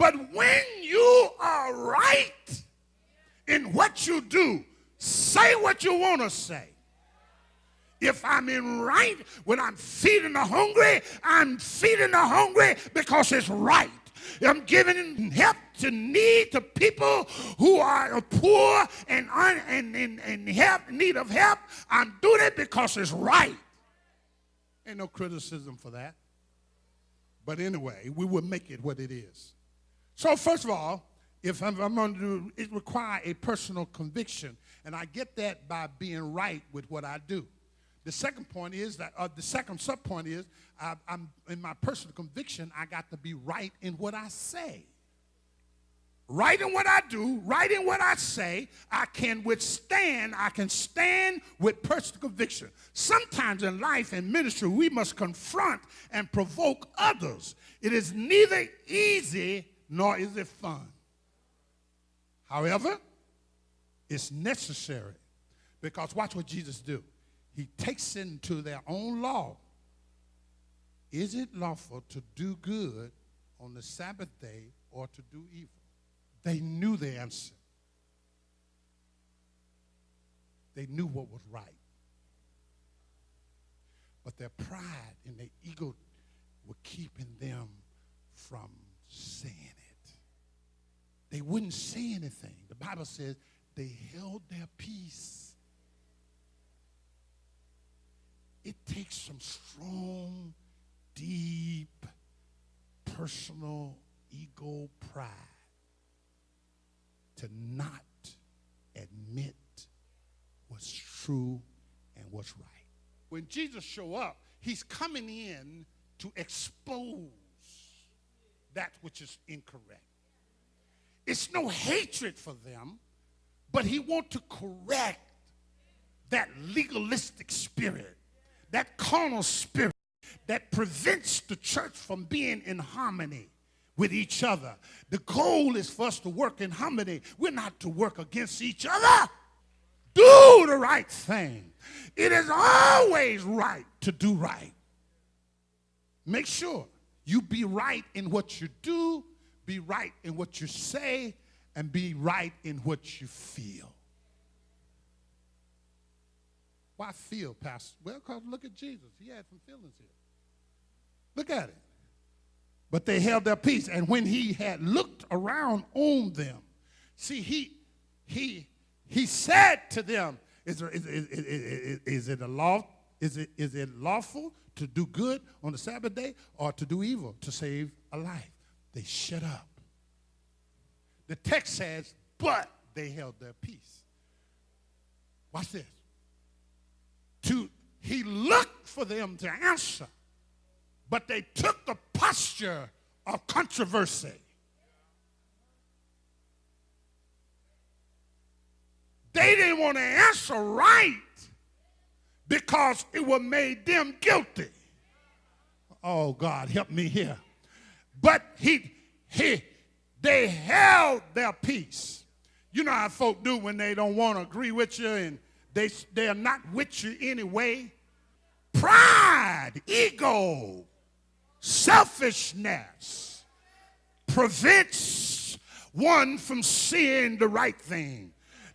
But when you are right in what you do, say what you want to say. If I'm in right, when I'm feeding the hungry, I'm feeding the hungry because it's right. I'm giving help to people who are poor and need of help. I'm doing it because it's right. Ain't no criticism for that. But anyway, we will make it what it is. So first of all, if I'm going to do it, requires a personal conviction, and I get that by being right with what I do. The second point is that, the second sub point is, I'm in my personal conviction, I got to be right in what I say. Right in what I do, right in what I say, I can stand with personal conviction. Sometimes in life and ministry, we must confront and provoke others. It is neither easy nor is it fun. However, it's necessary, because watch what Jesus do. He takes into their own law. Is it lawful to do good on the Sabbath day or to do evil? They knew the answer. They knew what was right. But their pride and their ego were keeping them from saying it. They wouldn't say anything. The Bible says they held their peace. It takes some strong, deep, personal ego pride to not admit what's true and what's right. When Jesus show up, he's coming in to expose that which is incorrect. It's no hatred for them, but he wants to correct that legalistic spirit, that carnal spirit that prevents the church from being in harmony with each other. The goal is for us to work in harmony. We're not to work against each other. Do the right thing. It is always right to do right. Make sure you be right in what you do, be right in what you say, and be right in what you feel. Why feel, Pastor? Well, because look at Jesus. He had some feelings here. Look at it. But they held their peace. And when he had looked around on them, see, he said to them, is it lawful to do good on the Sabbath day or to do evil, to save a life? They shut up. The text says, but they held their peace. Watch this. He looked for them to answer, but they took the posture of controversy. They didn't want to answer right because it would made them guilty. Oh, God, help me here. But they held their peace. You know how folk do when they don't want to agree with you and they're not with you anyway. Pride, ego, selfishness prevents one from seeing the right thing.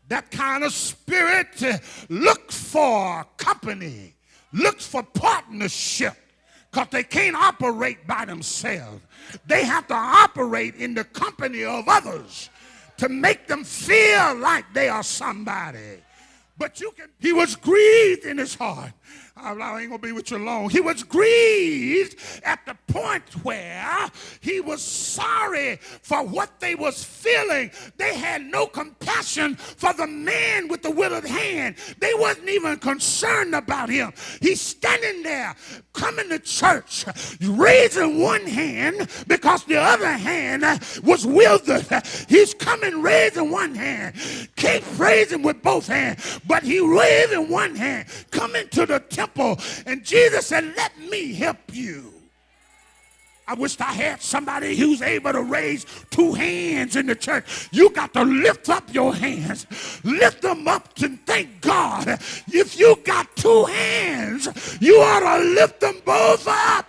That kind of spirit looks for company, looks for partnership, because they can't operate by themselves. They have to operate in the company of others to make them feel like they are somebody. But he was grieved in his heart. I ain't going to be with you long. He was grieved at the point where he was sorry for what they was feeling. They had no compassion for the man with the withered hand. They wasn't even concerned about him. He's standing there, coming to church, raising one hand because the other hand was withered. He's coming raising one hand. Keep raising with both hands. But he raising one hand, coming to the temple. And Jesus said, let me help you. I wish I had somebody who's able to raise two hands in the church. You got to lift up your hands. Lift them up and thank God. If you got two hands, you ought to lift them both up